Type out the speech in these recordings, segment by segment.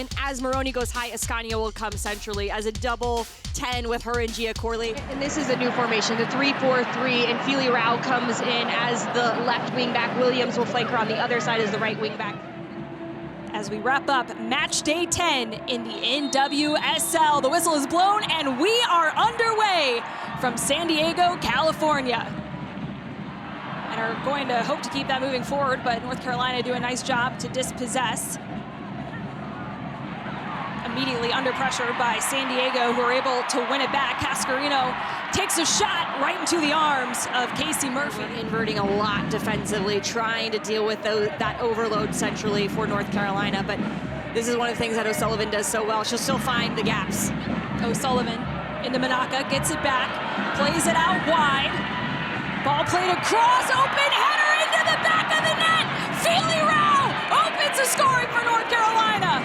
And as Maroney goes high, Ascanio will come centrally as a double 10 with her and Gia Corley. And this is a new formation, the 3-4-3, and Feely Rao comes in as the left wing back. Williams will flank her on the other side as the right wing back. As we wrap up match day 10 in the NWSL, the whistle is blown and we are underway from San Diego, California. And are going to hope to keep that moving forward, but North Carolina do a nice job to dispossess. Immediately under pressure by San Diego, who are able to win it back. Cascarino takes a shot right into the arms of Casey Murphy. Inverting a lot defensively, trying to deal with that overload centrally for North Carolina, but this is one of the things that O'Sullivan does so well. She'll still find the gaps. O'Sullivan into Manaka, gets it back, plays it out wide. Ball played across, open header into the back of the net. Feely Rao opens the scoring for North Carolina.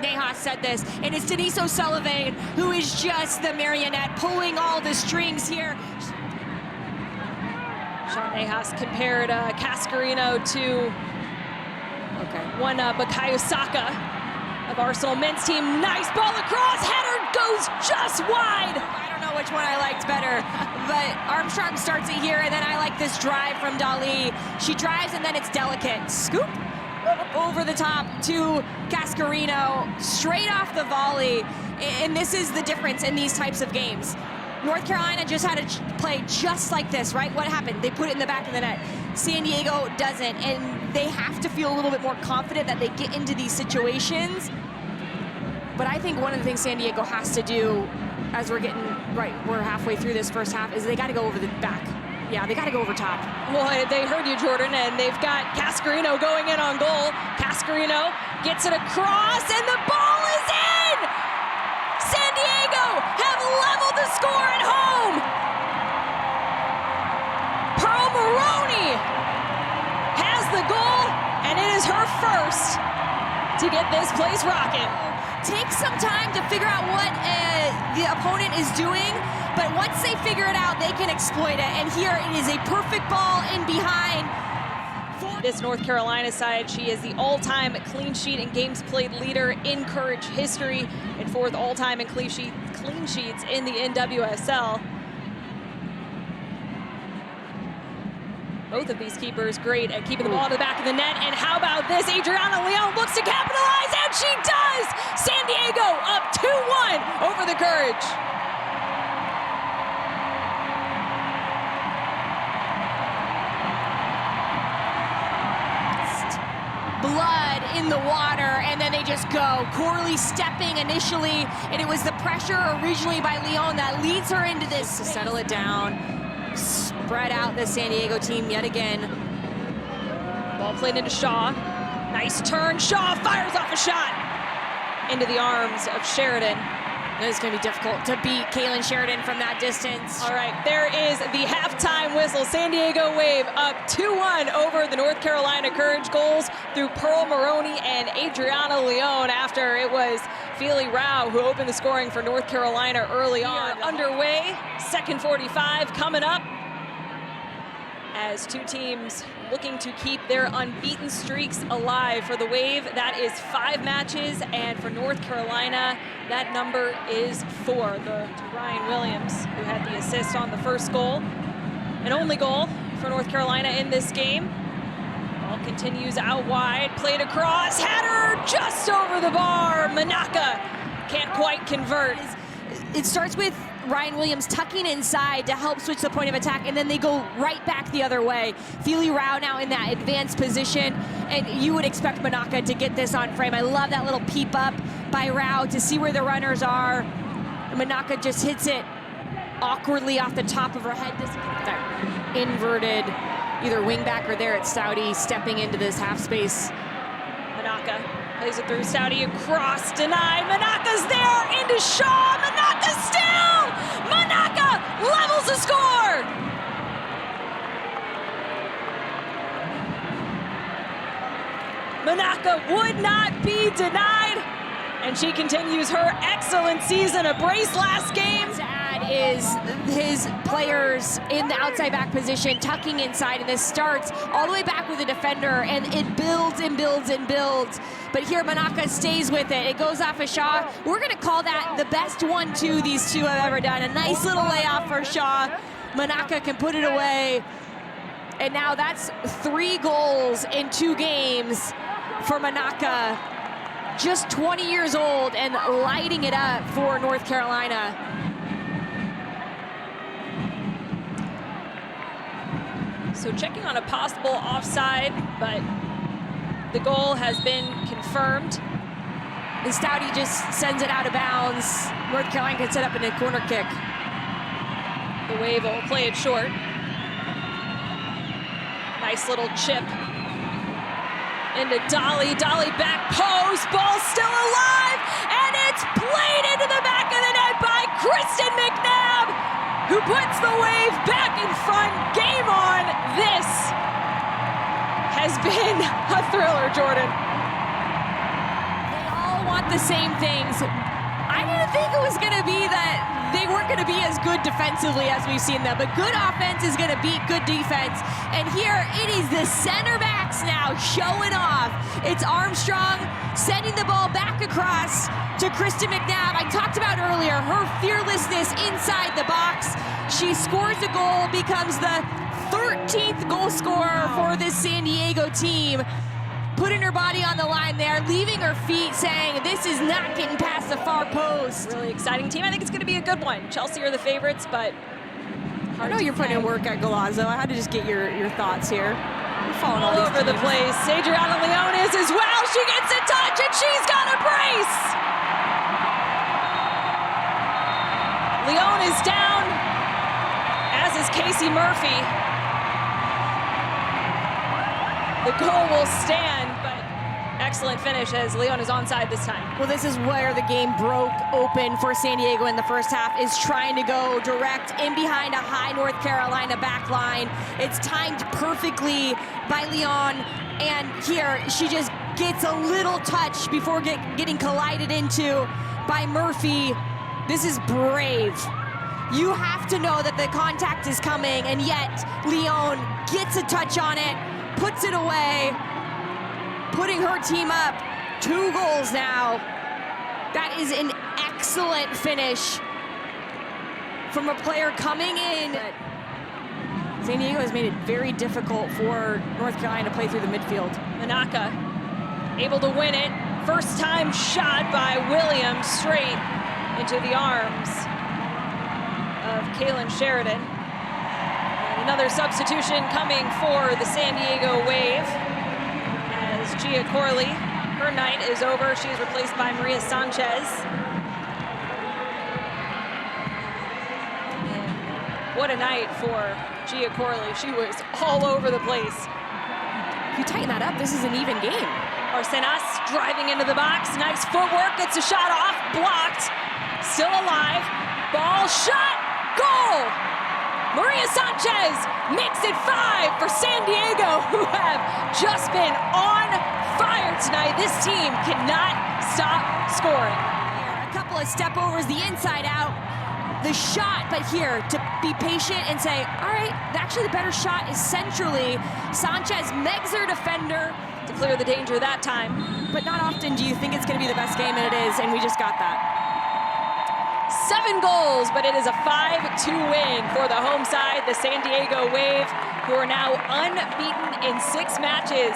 Neha said this, and it's Denise O'Sullivan who is just the marionette pulling all the strings here. Sean Nahas compared Cascarino to one Bukayo Saka of Arsenal men's team. Nice ball across, header goes just wide. I don't know which one I liked better, but Armstrong starts it here, and then I like this drive from Dali. She drives and then it's delicate. Scoop over the top to Cascarino, straight off the volley. And this is the difference in these types of games. North Carolina just had to play just like this, right? What happened? They put it in the back of the net. San Diego doesn't, and they have to feel a little bit more confident that they get into these situations. But I think one of the things San Diego has to do, as we're halfway through this first half, is they got to go over the back. Yeah, they got to go over top. Well, they heard you, Jordan, and they've got Cascarino going in on goal. Cascarino gets it across, and the ball is in! San Diego have leveled the score at home! Pearl Maroney has the goal, and it is her first to get this place rocking. Takes some time to figure out what the opponent is doing, but once they figure it out, they can exploit it. And here it is a perfect ball in behind. This North Carolina side, she is the all-time clean sheet and games played leader in Courage history and fourth all-time in clean sheets in the NWSL. Both of these keepers great at keeping the ball to the back of the net. And how about this? Adriana Leon looks to capitalize, and she does! San Diego up 2-1 over the Courage. Blood in the water, and then they just go. Corley stepping initially, and it was the pressure originally by Leon that leads her into this to settle it down. Spread out the San Diego team yet again. Ball played into Shaw. Nice turn. Shaw fires off a shot into the arms of Sheridan. It's going to be difficult to beat Kaylin Sheridan from that distance. All right, there is the halftime whistle. San Diego Wave up 2-1 over the North Carolina Courage. Goals through Pearl Maroney and Adriana Leon after it was Feely Rao who opened the scoring for North Carolina early on. Underway, second 45 coming up as two teams looking to keep their unbeaten streaks alive. For the Wave, that is 5 matches, and for North Carolina, that number is 4. To Ryan Williams, who had the assist on the first goal. An only goal for North Carolina in this game. Ball continues out wide, played across, header just over the bar. Manaka can't quite convert. It starts with Ryan Williams tucking inside to help switch the point of attack, and then they go right back the other way. Feely Rao now in that advanced position, and you would expect Manaka to get this on frame. I love that little peep up by Rao to see where the runners are. Manaka just hits it awkwardly off the top of her head. That inverted either wing back or there it's Stouty stepping into this half space. Manaka plays it through Stouty across, denied. Manaka's there into Shaw. Manaka still! Manaka levels the score! Manaka would not be denied, and she continues her excellent season. A brace last game. To add is his players in the outside back position, tucking inside, and this starts all the way back with a defender, and it builds and builds and builds. But here, Manaka stays with it. It goes off of Shaw. We're going to call that the best 1-2 these two have ever done. A nice little layoff for Shaw. Manaka can put it away. And now that's 3 goals in 2 games for Manaka. Just 20 years old and lighting it up for North Carolina. So checking on a possible offside, but the goal has been confirmed. And Stouty just sends it out of bounds. North Carolina can set up in a corner kick. The Wave will play it short. Nice little chip into Dolly. Dolly back post, ball still alive, and it's played into the back of the net by Kristen McNabb, who puts the Wave back in front. Game on. This has been a thriller, Jordan. They all want the same things. I didn't think it was going to be that they weren't going to be as good defensively as we've seen them, but good offense is going to beat good defense. And here it is the center backs now showing off. It's Armstrong sending the ball back across to Kristen McNabb. I talked about earlier her fearlessness inside the box. She scores a goal, becomes the 13th goal scorer for this San Diego team. Putting her body on the line there, leaving her feet, saying this is not getting past the far post. Really exciting team. I think it's going to be a good one. Chelsea are the favorites, but I know you're putting in work at Golazo. I had to just get your thoughts here. You're falling all over the place. Adriana Leon is as well. She gets a touch, and she's got a brace. Leon is down, as is Casey Murphy. The goal will stand, but excellent finish as Leon is onside this time. Well, this is where the game broke open for San Diego in the first half, is trying to go direct in behind a high North Carolina back line. It's timed perfectly by Leon, and here she just gets a little touch before getting collided into by Murphy. This is brave. You have to know that the contact is coming, and yet Leon gets a touch on it, puts it away, putting her team up 2 goals now. That is an excellent finish from a player coming in. San Diego has made it very difficult for North Carolina to play through the midfield. Manaka able to win it. First time shot by Williams straight into the arms of Kaylin Sheridan. And another substitution coming for the San Diego Wave as Gia Corley, her night is over. She is replaced by Maria Sanchez. And what a night for Gia Corley. She was all over the place. If you tighten that up, this is an even game. Arsenas driving into the box. Nice footwork, gets a shot off, blocked. Still alive. Ball shot, goal! Maria Sanchez makes it 5 for San Diego, who have just been on fire tonight. This team cannot stop scoring. A couple of step overs, the inside out, the shot, but here to be patient and say, all right, actually the better shot is centrally. Sanchez megs her defender to clear the danger that time. But not often do you think it's going to be the best game, and it is, and we just got that. 7 goals, but it is a 5-2 win for the home side, the San Diego Wave, who are now unbeaten in 6 matches.